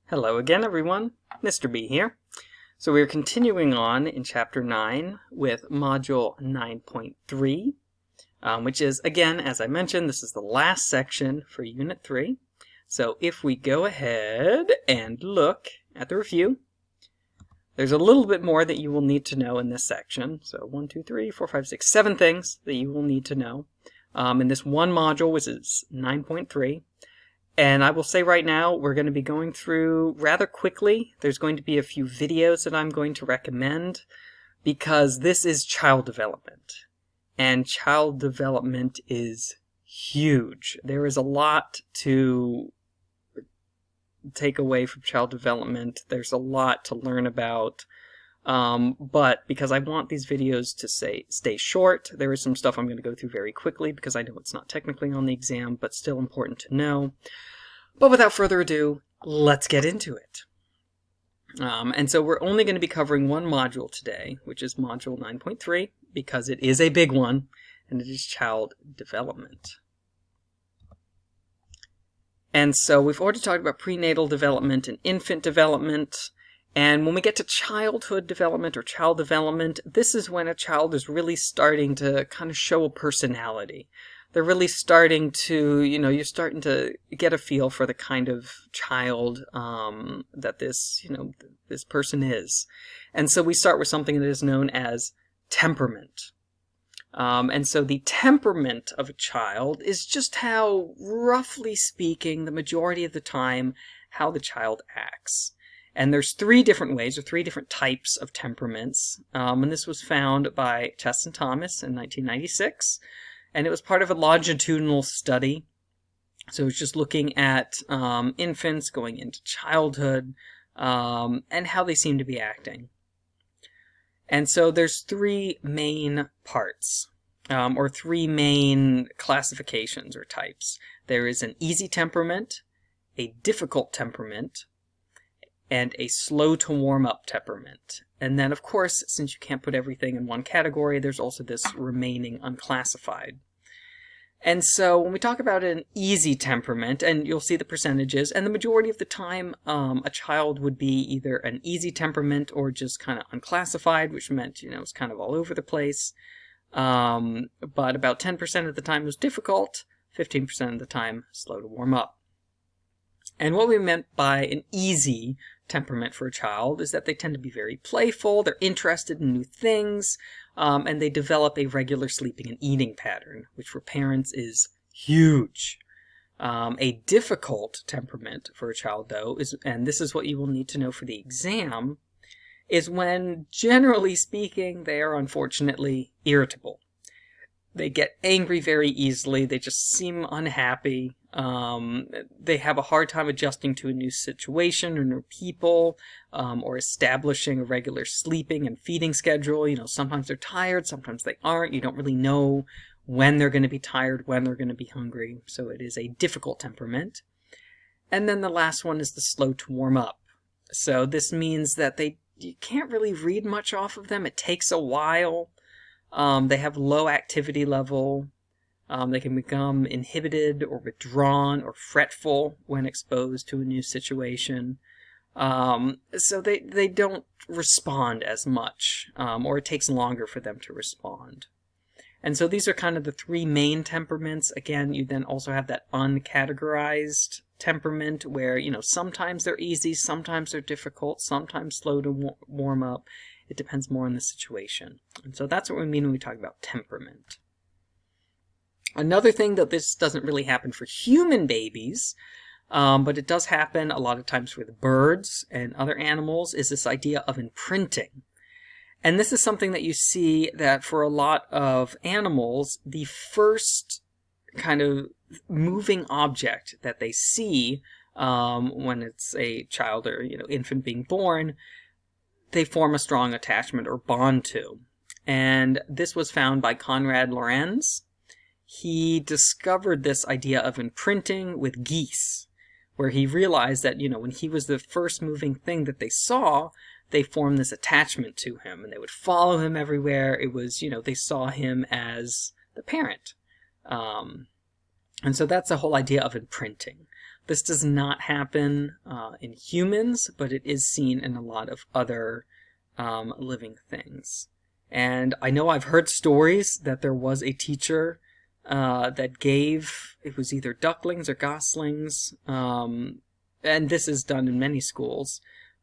Hello again, everyone. Mr. B here. So we're continuing on in Chapter 9 with Module 9.3, which is, again, as I mentioned, this is the last section for Unit 3. So if we go ahead and look at the review, there's a little bit more that you will need to know in this section. So 1, 2, 3, 4, 5, 6, 7 things that you will need to know in this one module, which is 9.3. And I will say right now, we're going to be going through rather quickly. There's going to be a few videos that I'm going to recommend because this is child development. And child development is huge. There is a lot to take away from child development. There's a lot to learn about. But because I want these videos to stay short, there is some stuff I'm going to go through very quickly because I know it's not technically on the exam, but still important to know. But without further ado, let's get into it. And so we're only going to be covering one module today, which is Module 9.3, because it is a big one, and it is child development. And so we've already talked about prenatal development and infant development. And when we get to childhood development or child development, this is when a child is really starting to kind of show a personality. They're really starting to, you're starting to get a feel for the kind of child that this person is. And so we start with something that is known as temperament. And so the temperament of a child is just how, roughly speaking, the majority of the time, how the child acts. And there's three different ways, or three different types of temperaments. And this was found by Tess and Thomas in 1996. And it was part of a longitudinal study. So it's just looking at infants going into childhood and how they seem to be acting. And so there's three main parts, or three main classifications or types. There is an easy temperament, a difficult temperament, and a slow-to-warm-up temperament. And then, of course, since you can't put everything in one category, there's also this remaining unclassified. And so when we talk about an easy temperament, and you'll see the percentages, and the majority of the time, a child would be either an easy temperament or just kind of unclassified, which meant, it's kind of all over the place. But about 10% of the time it was difficult, 15% of the time slow to warm up. And what we meant by an easy temperament for a child is that they tend to be very playful, they're interested in new things, and they develop a regular sleeping and eating pattern, which for parents is huge. A difficult temperament for a child, though, and this is what you will need to know for the exam, is when, generally speaking, they are unfortunately irritable. They get angry very easily, they just seem unhappy, they have a hard time adjusting to a new situation or new people, or establishing a regular sleeping and feeding schedule. Sometimes they're tired, sometimes they aren't. You don't really know when they're going to be tired, when they're going to be hungry. So it is a difficult temperament. And then the last one is the slow to warm up. So this means that you can't really read much off of them. It takes a while. They have low activity level. They can become inhibited or withdrawn or fretful when exposed to a new situation. So they don't respond as much, or it takes longer for them to respond. And so these are kind of the three main temperaments. Again, you then also have that uncategorized temperament where, sometimes they're easy, sometimes they're difficult, sometimes slow to warm up. It depends more on the situation. And so that's what we mean when we talk about temperament. Another thing that this doesn't really happen for human babies, but it does happen a lot of times with birds and other animals, is this idea of imprinting. And this is something that you see that for a lot of animals, the first kind of moving object that they see when it's a child or infant being born, they form a strong attachment or bond to. And this was found by Konrad Lorenz. He discovered this idea of imprinting with geese, where he realized that, when he was the first moving thing that they saw, they formed this attachment to him, and they would follow him everywhere. It was, they saw him as the parent. And so that's the whole idea of imprinting. This does not happen in humans, but it is seen in a lot of other living things. And I know I've heard stories that there was a teacher that gave, it was either ducklings or goslings, and this is done in many schools,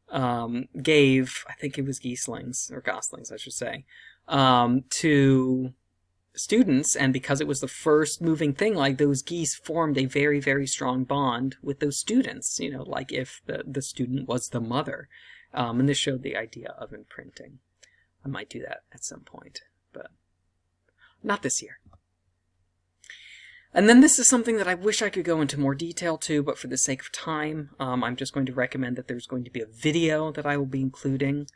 gave, I think it was geeslings, or goslings, I should say, to students, and because it was the first moving thing, like those geese formed a very, very strong bond with those students, you know, like if the student was the mother. And this showed the idea of imprinting. I might do that at some point, but not this year. And then this is something that I wish I could go into more detail to, but for the sake of time, I'm just going to recommend that there's going to be a video that I will be including.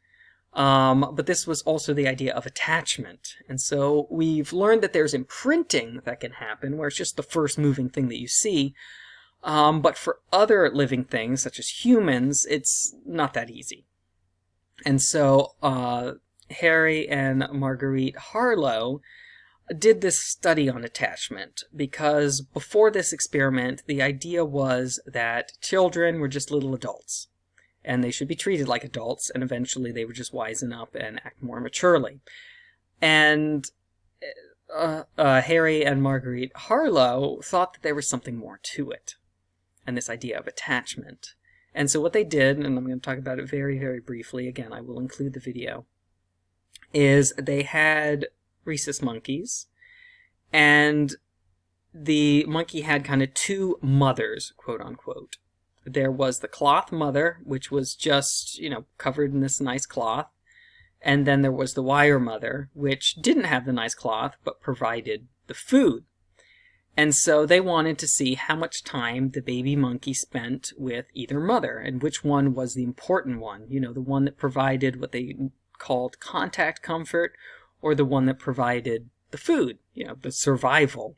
But this was also the idea of attachment. And so we've learned that there's imprinting that can happen, where it's just the first moving thing that you see. But for other living things, such as humans, it's not that easy. And so Harry and Marguerite Harlow did this study on attachment, because before this experiment, the idea was that children were just little adults, and they should be treated like adults, and eventually they would just wisen up and act more maturely. And Harry and Marguerite Harlow thought that there was something more to it, and this idea of attachment. And so what they did, and I'm going to talk about it very, very briefly, again, I will include the video, is they had rhesus monkeys, and the monkey had kind of two mothers, quote unquote. There was the cloth mother, which was just, you know, covered in this nice cloth, and then there was the wire mother, which didn't have the nice cloth, but provided the food. And so they wanted to see how much time the baby monkey spent with either mother, and which one was the important one, you know, the one that provided what they called contact comfort, or the one that provided the food, you know, the survival.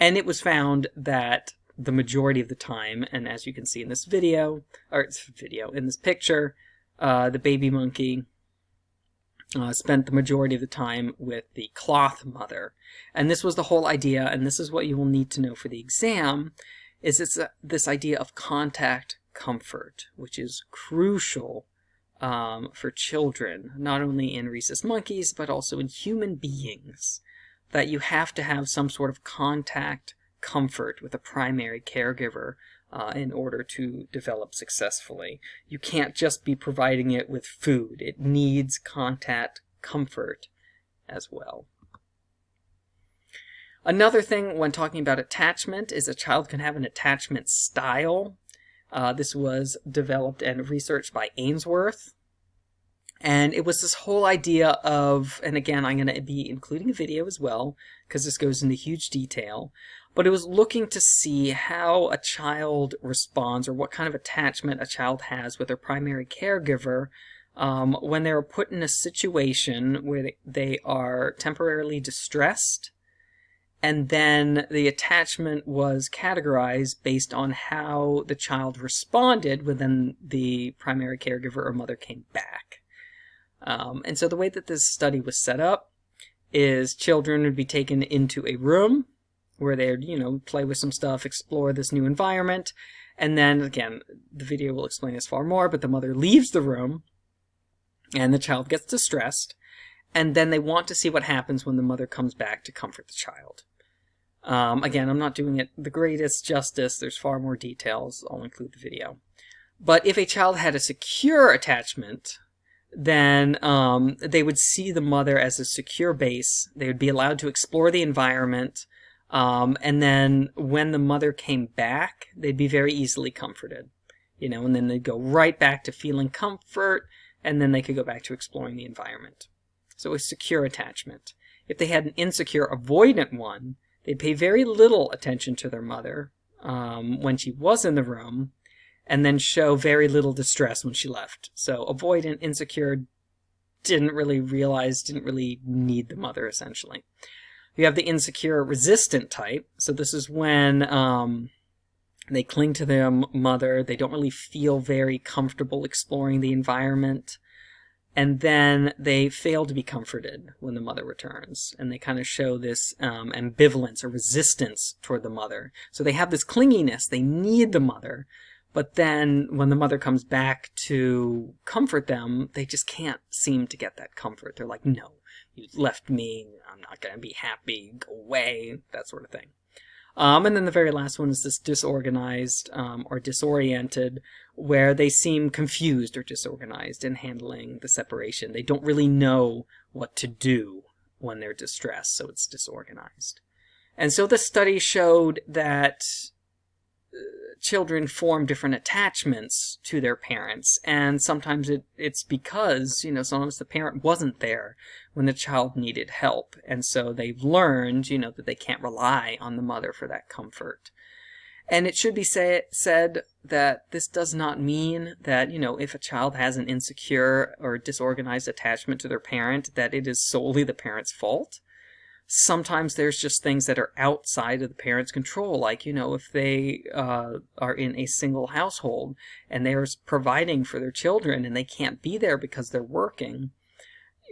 And it was found that the majority of the time, and as you can see in this video, in this picture, the baby monkey spent the majority of the time with the cloth mother. And this was the whole idea, and this is what you will need to know for the exam, is it's this idea of contact comfort, which is crucial for children, not only in rhesus monkeys, but also in human beings, that you have to have some sort of contact comfort with a primary caregiver in order to develop successfully. You can't just be providing it with food. It needs contact comfort as well. Another thing when talking about attachment is a child can have an attachment style. This was developed and researched by Ainsworth. And it was this whole idea of, and again, I'm going to be including a video as well, because this goes into huge detail, but it was looking to see how a child responds, or what kind of attachment a child has with their primary caregiver when they're put in a situation where they are temporarily distressed, and then the attachment was categorized based on how the child responded when then the primary caregiver or mother came back. And so the way that this study was set up is children would be taken into a room where they'd, you know, play with some stuff, explore this new environment, and then, again, the video will explain this far more, but the mother leaves the room, and the child gets distressed, and then they want to see what happens when the mother comes back to comfort the child. Again, I'm not doing it the greatest justice, there's far more details, I'll include the video. But if a child had a secure attachment, then they would see the mother as a secure base. They would be allowed to explore the environment, and then when the mother came back, they'd be very easily comforted, you know, and then they'd go right back to feeling comfort, and then they could go back to exploring the environment. So a secure attachment. If they had an insecure, avoidant one, they'd pay very little attention to their mother when she was in the room, and then show very little distress when she left. So avoidant, insecure, didn't really need the mother, essentially. You have the insecure resistant type. So this is when they cling to their mother. They don't really feel very comfortable exploring the environment. And then they fail to be comforted when the mother returns. And they kind of show this ambivalence or resistance toward the mother. So they have this clinginess. They need the mother. But then when the mother comes back to comfort them, they just can't seem to get that comfort. They're like, no, you left me. I'm not going to be happy. Go away. That sort of thing. And then the very last one is this disorganized or disoriented, where they seem confused or disorganized in handling the separation. They don't really know what to do when they're distressed, so it's disorganized. And so the study showed that children form different attachments to their parents, and sometimes it's because, sometimes the parent wasn't there when the child needed help, and so they've learned, that they can't rely on the mother for that comfort. And it should be said that this does not mean that, if a child has an insecure or disorganized attachment to their parent, that it is solely the parent's fault. Sometimes there's just things that are outside of the parent's control, like, if they are in a single household and they're providing for their children and they can't be there because they're working,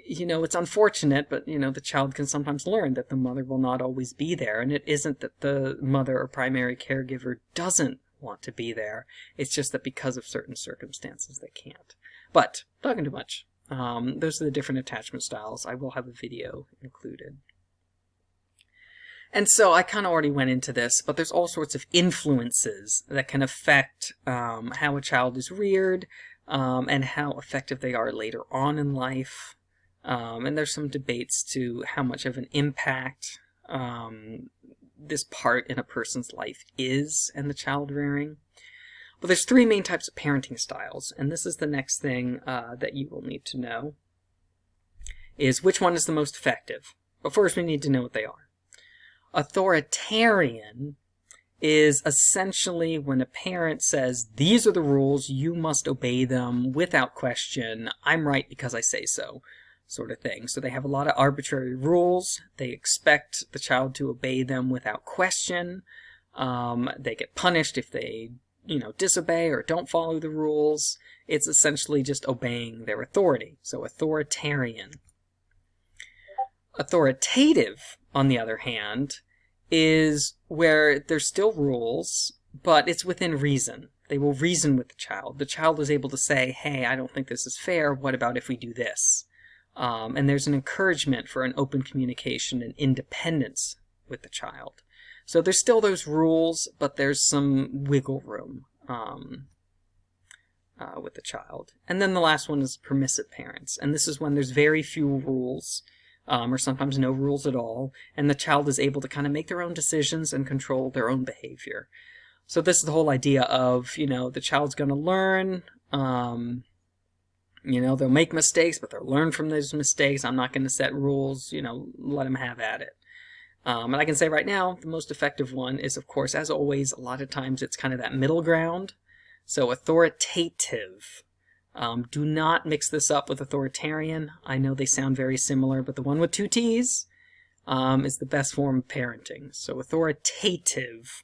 it's unfortunate, but, the child can sometimes learn that the mother will not always be there. And it isn't that the mother or primary caregiver doesn't want to be there. It's just that because of certain circumstances, they can't. But, talking too much. Those are the different attachment styles. I will have a video included. And so I kind of already went into this, but there's all sorts of influences that can affect how a child is reared and how effective they are later on in life. And there's some debates to how much of an impact this part in a person's life is in the child rearing. But there's three main types of parenting styles, and this is the next thing that you will need to know, is which one is the most effective. But first we need to know what they are. Authoritarian is essentially when a parent says, these are the rules, you must obey them without question, I'm right because I say so, sort of thing. So they have a lot of arbitrary rules, they expect the child to obey them without question, they get punished if they, disobey or don't follow the rules. It's essentially just obeying their authority, so authoritarian. Authoritative, on the other hand, is where there's still rules, but it's within reason. They will reason with the child. The child is able to say, hey, I don't think this is fair. What about if we do this? And there's an encouragement for an open communication and independence with the child. So there's still those rules, but there's some wiggle room with the child. And then the last one is permissive parents. And this is when there's very few rules, or sometimes no rules at all, and the child is able to kind of make their own decisions and control their own behavior. So this is the whole idea of, the child's going to learn, they'll make mistakes, but they'll learn from those mistakes. I'm not going to set rules, let them have at it. And I can say right now, the most effective one is, of course, as always, a lot of times it's kind of that middle ground. So authoritative. Do not mix this up with authoritarian. I know they sound very similar, but the one with two T's is the best form of parenting. So authoritative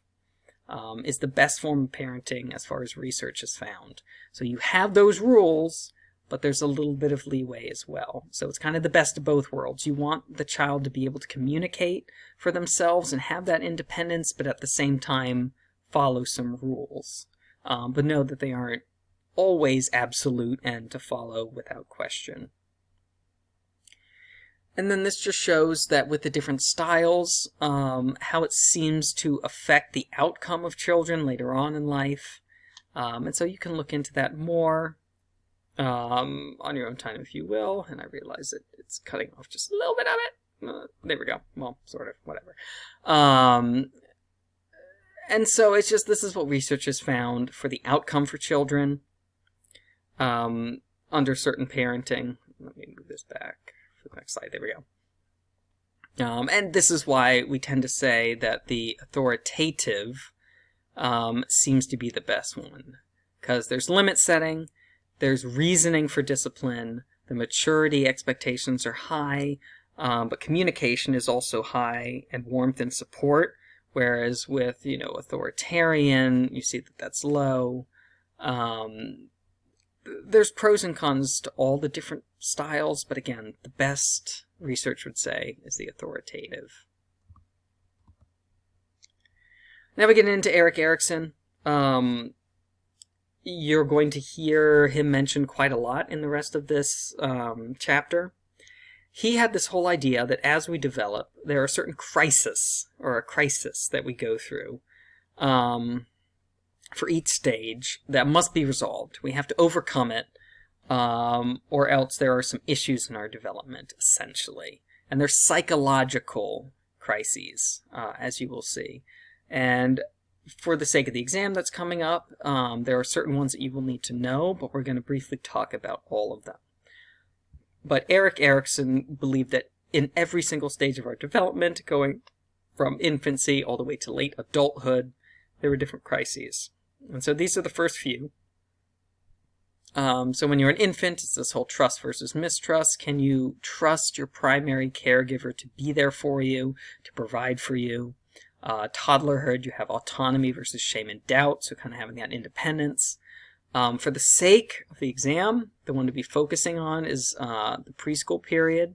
is the best form of parenting as far as research has found. So you have those rules, but there's a little bit of leeway as well. So it's kind of the best of both worlds. You want the child to be able to communicate for themselves and have that independence, but at the same time follow some rules. But know that they aren't always absolute and to follow without question. And then this just shows that with the different styles, how it seems to affect the outcome of children later on in life. And so you can look into that more on your own time if you will. And I realize that it's cutting off just a little bit of it. There we go. Well, sort of, whatever. And so it's just, this is what research has found for the outcome for children under certain parenting. Let me move this back for the next slide. There we go. And this is why we tend to say that the authoritative seems to be the best one. Because there's limit setting, there's reasoning for discipline, the maturity expectations are high, but communication is also high, and warmth and support. Whereas with, authoritarian, you see that that's low. there's pros and cons to all the different styles, but again, the best research would say is the authoritative. Now we get into Erik Erikson. You're going to hear him mentioned quite a lot in the rest of this chapter. He had this whole idea that as we develop, there are certain crises, or a crisis that we go through for each stage that must be resolved. We have to overcome it, or else there are some issues in our development, essentially. And they're psychological crises, as you will see. And for the sake of the exam that's coming up, there are certain ones that you will need to know, but we're going to briefly talk about all of them. But Erik Erikson believed that in every single stage of our development, going from infancy all the way to late adulthood, there were different crises. And so these are the first few. So when you're an infant, it's this whole trust versus mistrust. Can you trust your primary caregiver to be there for you, to provide for you? Toddlerhood, you have autonomy versus shame and doubt, so kind of having that independence. For the sake of the exam, the one to be focusing on is the preschool period.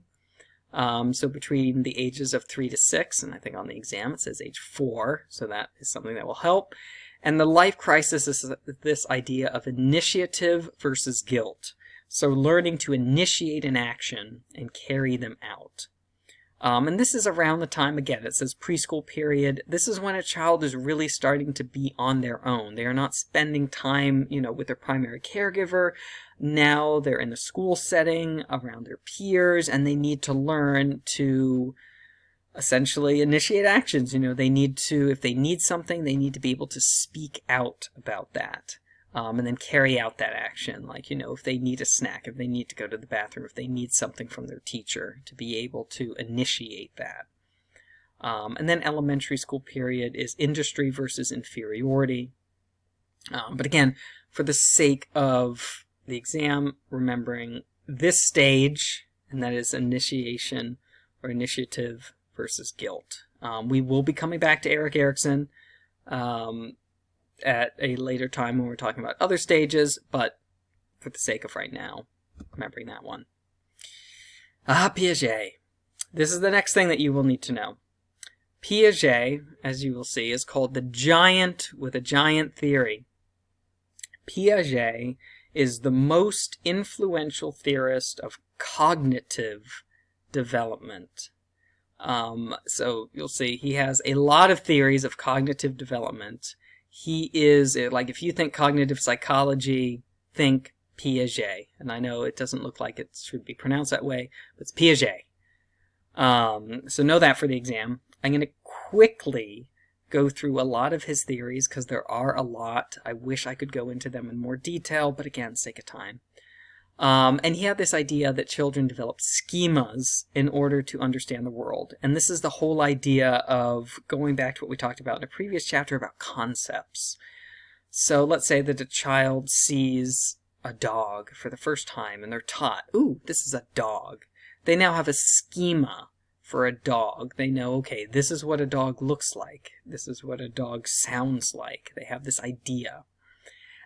So between the ages of 3 to 6, and I think on the exam it says age 4, so that is something that will help. And the life crisis is this idea of initiative versus guilt. So learning to initiate an action and carry them out. And this is around the time, again, it says preschool period. This is when a child is really starting to be on their own. They are not spending time, with their primary caregiver. Now they're in the school setting around their peers, and they need to learn to essentially initiate actions. They need to, if they need something, they need to be able to speak out about that. And then carry out that action, like, if they need a snack, if they need to go to the bathroom, if they need something from their teacher, to be able to initiate that. And then elementary school period is industry versus inferiority. But again, for the sake of the exam, remembering this stage, and that is initiation or initiative versus guilt. We will be coming back to Erik Erikson at a later time when we're talking about other stages, but for the sake of right now, remembering that one. Piaget. This is the next thing that you will need to know. Piaget, as you will see, is called the giant with a giant theory. Piaget is the most influential theorist of cognitive development. So you'll see he has a lot of theories of cognitive development. He is, like, if you think cognitive psychology, think Piaget. And I know it doesn't look like it should be pronounced that way, but it's Piaget. So know that for the exam. I'm going to quickly go through a lot of his theories, because there are a lot. I wish I could go into them in more detail, but again, sake of time. And he had this idea that children develop schemas in order to understand the world. And this is the whole idea of going back to what we talked about in a previous chapter about concepts. So let's say that a child sees a dog for the first time and they're taught, ooh, this is a dog. They now have a schema for a dog. They know, okay, this is what a dog looks like. This is what a dog sounds like. They have this idea.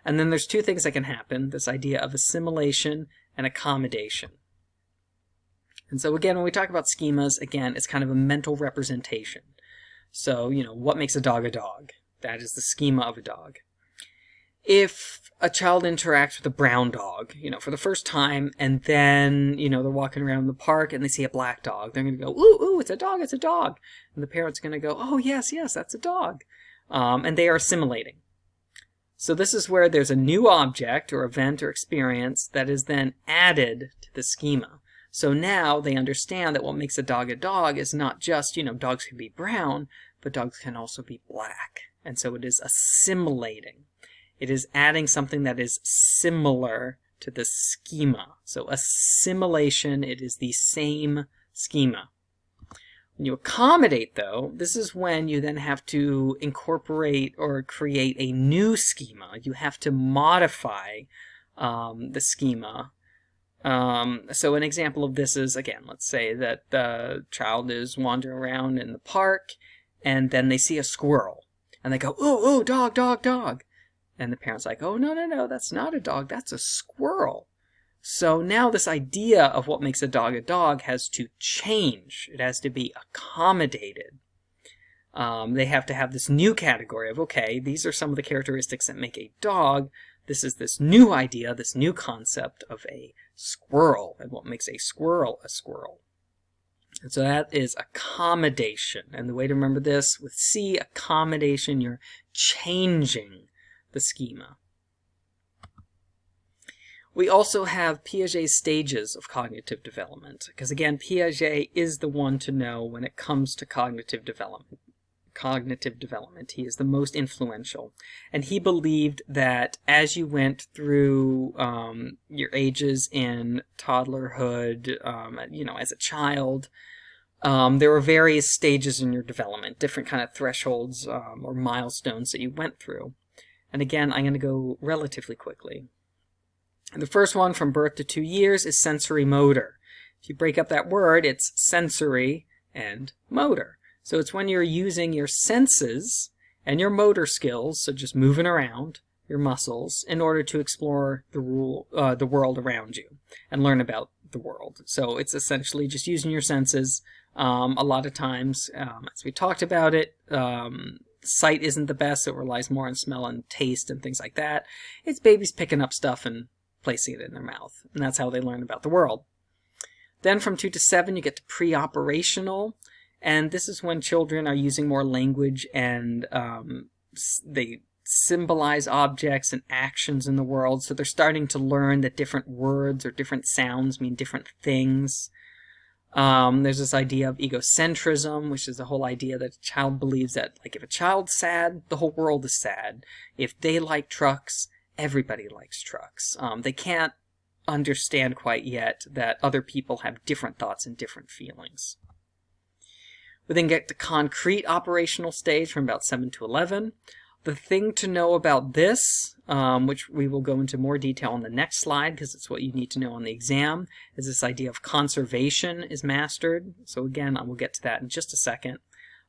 And then there's two things that can happen, this idea of assimilation and accommodation. And so again, when we talk about schemas, again, it's kind of a mental representation. So, what makes a dog a dog? That is the schema of a dog. If a child interacts with a brown dog, for the first time, and then, they're walking around the park and they see a black dog, they're going to go, ooh, ooh, it's a dog, it's a dog. And the parent's going to go, oh, yes, yes, that's a dog. And they are assimilating. So this is where there's a new object or event or experience that is then added to the schema. So now they understand that what makes a dog is not just, dogs can be brown, but dogs can also be black. And so it is assimilating. It is adding something that is similar to the schema. So assimilation, it is the same schema. When you accommodate, though, this is when you then have to incorporate or create a new schema. You have to modify the schema. So an example of this is, again, let's say that the child is wandering around in the park, and then they see a squirrel. And they go, ooh, ooh, dog, dog, dog. And the parent's like, oh, no, no, no, that's not a dog, that's a squirrel. So now this idea of what makes a dog has to change. It has to be accommodated. They have to have this new category of, okay, these are some of the characteristics that make a dog. This is this new idea, this new concept of a squirrel, and what makes a squirrel a squirrel. And so that is accommodation. And the way to remember this, with C, accommodation, you're changing the schema. We also have Piaget's stages of cognitive development, because again, Piaget is the one to know when it comes to cognitive development. He is the most influential. And he believed that as you went through your ages in toddlerhood, as a child, there were various stages in your development, different kind of thresholds or milestones that you went through. And again, I'm going to go relatively quickly. The first one, from birth to 2 years, is sensory motor. If you break up that word, it's sensory and motor. So it's when you're using your senses and your motor skills, so just moving around your muscles, in order to explore the world around you and learn about the world. So it's essentially just using your senses. A lot of times, as we talked about it, sight isn't the best. So it relies more on smell and taste and things like that. It's babies picking up stuff and placing it in their mouth. And that's how they learn about the world. Then from 2 to 7, you get to pre-operational. And this is when children are using more language and they symbolize objects and actions in the world. So they're starting to learn that different words or different sounds mean different things. There's this idea of egocentrism, which is the whole idea that a child believes that, like, if a child's sad, the whole world is sad. If they like trucks, everybody likes trucks. They can't understand quite yet that other people have different thoughts and different feelings. We then get to concrete operational stage from about 7 to 11. The thing to know about this, which we will go into more detail on the next slide because it's what you need to know on the exam, is this idea of conservation is mastered. So again, I will get to that in just a second.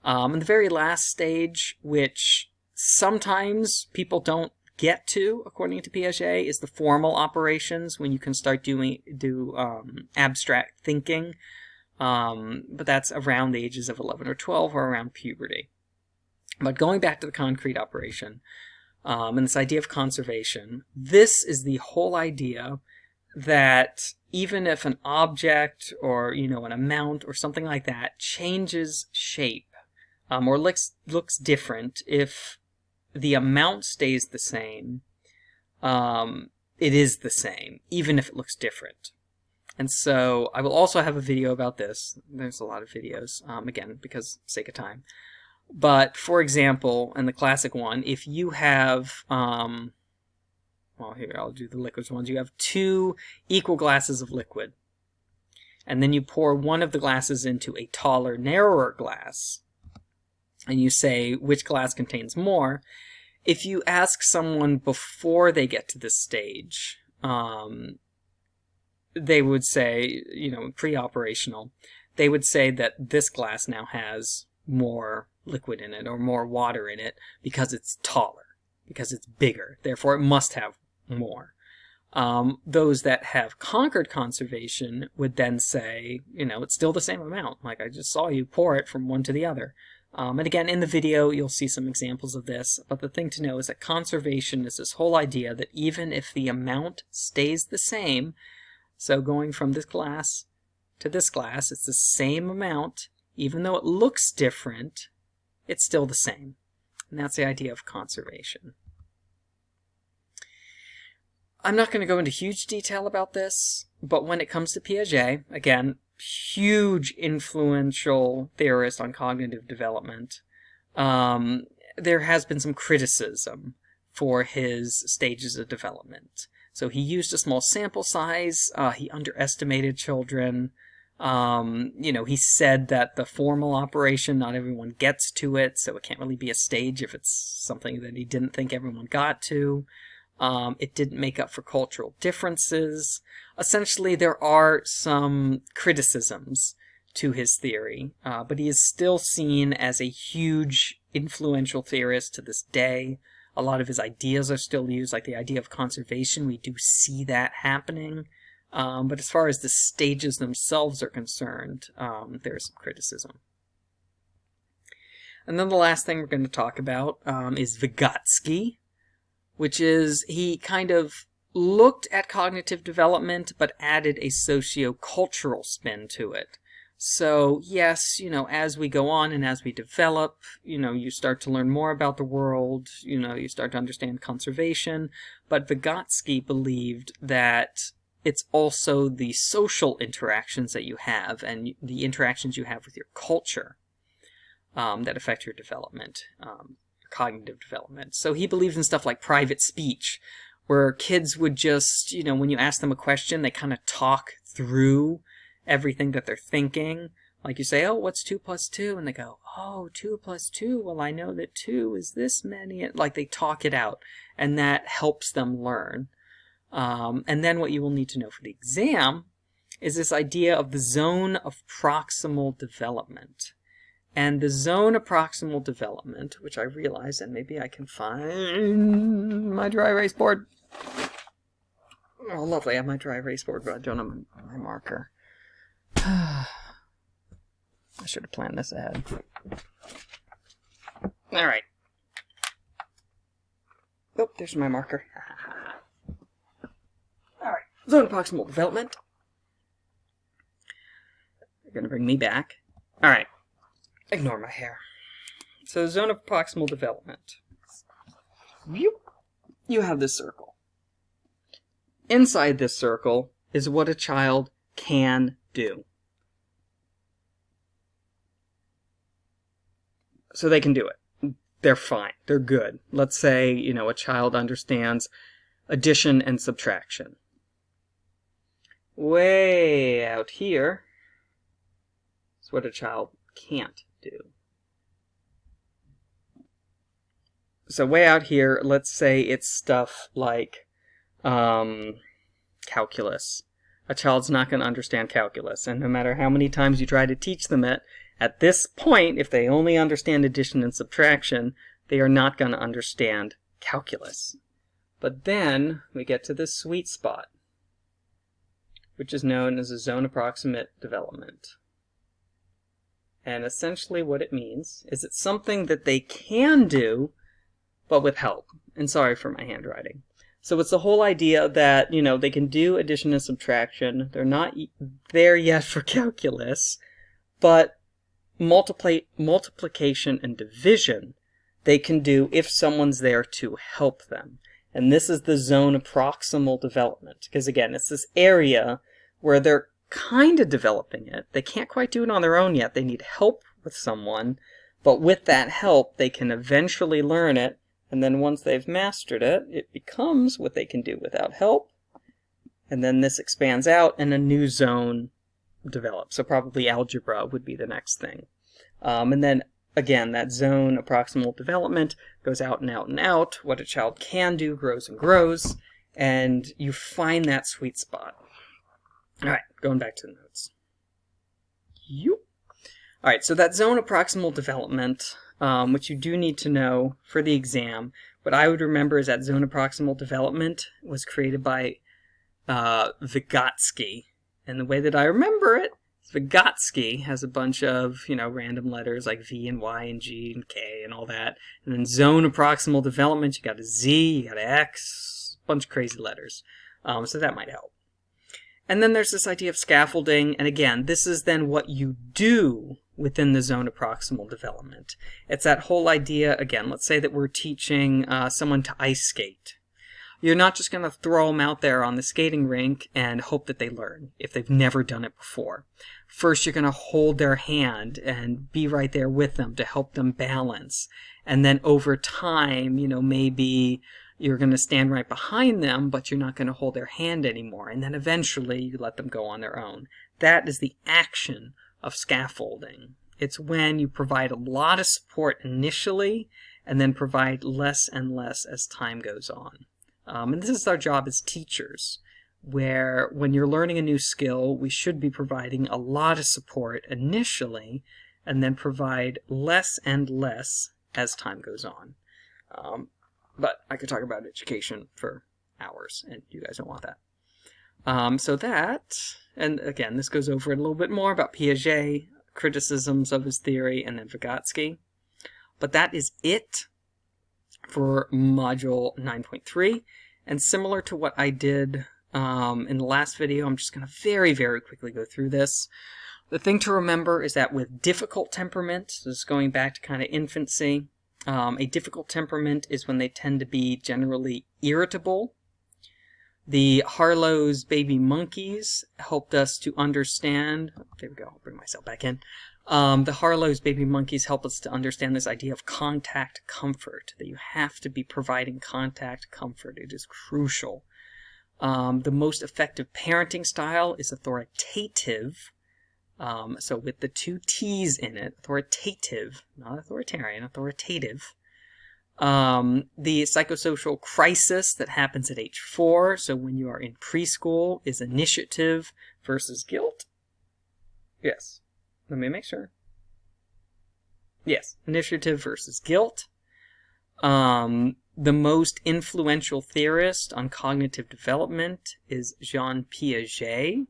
And the very last stage, which sometimes people don't get to, according to Piaget, is the formal operations, when you can start do abstract thinking. But that's around the ages of 11 or 12 or around puberty. But going back to the concrete operation, and this idea of conservation, this is the whole idea that even if an object or, an amount or something like that changes shape, or looks different, if the amount stays the same, it is the same, even if it looks different. And so I will also have a video about this. There's a lot of videos, again, because sake of time. But, for example, in the classic one, if you have, well, here, I'll do the liquids ones. You have 2 equal glasses of liquid. And then you pour one of the glasses into a taller, narrower glass. And you say, which glass contains more? If you ask someone before they get to this stage, they would say, pre-operational, they would say that this glass now has more liquid in it or more water in it because it's taller, because it's bigger. Therefore, it must have more. Those that have conquered conservation would then say, it's still the same amount. Like, I just saw you pour it from one to the other. And again, in the video, you'll see some examples of this. But the thing to know is that conservation is this whole idea that even if the amount stays the same, so going from this glass to this glass, it's the same amount. Even though it looks different, it's still the same. And that's the idea of conservation. I'm not going to go into huge detail about this, but when it comes to Piaget, again, huge influential theorist on cognitive development, there has been some criticism for his stages of development. So he used a small sample size, he underestimated children, he said that the formal operation, not everyone gets to it, so it can't really be a stage if it's something that he didn't think everyone got to. It didn't make up for cultural differences. Essentially, there are some criticisms to his theory, but he is still seen as a huge influential theorist to this day. A lot of his ideas are still used, like the idea of conservation. We do see that happening. But as far as the stages themselves are concerned, there is some criticism. And then the last thing we're going to talk about is Vygotsky, which is he kind of looked at cognitive development but added a sociocultural spin to it. So yes, as we go on and as we develop, you start to learn more about the world, you start to understand conservation, but Vygotsky believed that it's also the social interactions that you have and the interactions you have with your culture that affect your development, your cognitive development. So he believes in stuff like private speech, where kids would just, when you ask them a question, they kind of talk through everything that they're thinking. Like you say, oh, what's 2 plus 2? And they go, oh, 2 plus 2, well, I know that 2 is this many. And, like, they talk it out, and that helps them learn. And then what you will need to know for the exam is this idea of the zone of proximal development. And the zone of proximal development, which I realize, and maybe I can find my dry erase board. Oh, lovely, I have my dry erase board, but I don't have my marker. I should have planned this ahead. All right. Oh, there's my marker. All right, zone of proximal development. They're going to bring me back. All right. Ignore my hair. So, zone of proximal development. You have this circle. Inside this circle is what a child can do. So they can do it. They're fine. They're good. Let's say, a child understands addition and subtraction. Way out here is what a child can't do. So way out here, let's say it's stuff like calculus. A child's not going to understand calculus, and no matter how many times you try to teach them it, at this point, if they only understand addition and subtraction, they are not going to understand calculus. But then we get to this sweet spot, which is known as a zone of proximate development. And essentially what it means is it's something that they can do, but with help. And sorry for my handwriting. So it's the whole idea that, they can do addition and subtraction. They're not there yet for calculus, but multiplication and division they can do if someone's there to help them. And this is the zone of proximal development. Because again, it's this area where they're kind of developing it. They can't quite do it on their own yet. They need help with someone. But with that help, they can eventually learn it. And then once they've mastered it, it becomes what they can do without help. And then this expands out and a new zone develops. So probably algebra would be the next thing. And then, again, that zone of proximal development goes out and out and out. What a child can do grows and grows. And you find that sweet spot. All right, going back to the notes. All right, so that zone of proximal development, which you do need to know for the exam, what I would remember is that zone of proximal development was created by Vygotsky. And the way that I remember it, Vygotsky has a bunch of, random letters like V and Y and G and K and all that. And then zone of proximal development, you got a Z, you got an X, a bunch of crazy letters. So that might help. And then there's this idea of scaffolding. And again, this is then what you do within the zone of proximal development. It's that whole idea, again, let's say that we're teaching someone to ice skate. You're not just going to throw them out there on the skating rink and hope that they learn if they've never done it before. First, you're going to hold their hand and be right there with them to help them balance. And then over time, maybe you're going to stand right behind them, but you're not going to hold their hand anymore. And then eventually you let them go on their own. That is the action of scaffolding. It's when you provide a lot of support initially and then provide less and less as time goes on. And this is our job as teachers, where when you're learning a new skill, we should be providing a lot of support initially and then provide less and less as time goes on. But I could talk about education for hours, and you guys don't want that. So that, and again, this goes over a little bit more about Piaget, criticisms of his theory, and then Vygotsky. But that is it for Module 9.3. And similar to what I did in the last video, I'm just going to very, very quickly go through this. The thing to remember is that with difficult temperament, this is going back to kind of infancy, a difficult temperament is when they tend to be generally irritable. The Harlow's baby monkeys helped us to understand, there we go, I'll bring myself back in. The Harlow's baby monkeys help us to understand this idea of contact comfort, that you have to be providing contact comfort. It is crucial. The most effective parenting style is authoritative. So with the two T's in it, authoritative, not authoritarian, authoritative. The psychosocial crisis that happens at age 4, so when you are in preschool, is initiative versus guilt. Yes. Let me make sure. Yes, initiative versus guilt. The most influential theorist on cognitive development is Jean Piaget,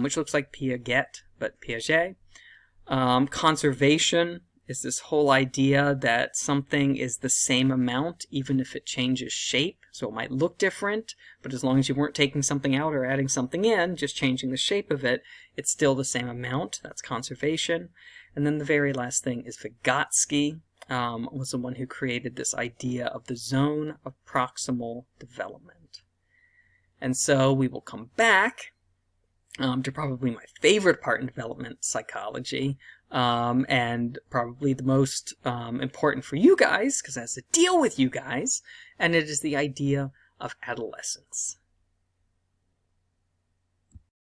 which looks like Piaget, but Piaget. Conservation is this whole idea that something is the same amount even if it changes shape. So it might look different, but as long as you weren't taking something out or adding something in, just changing the shape of it, it's still the same amount. That's conservation. And then the very last thing is Vygotsky, was the one who created this idea of the zone of proximal development. And so we will come back to probably my favorite part in development psychology, and probably the most important for you guys, because it has to deal with you guys, and it is the idea of adolescence.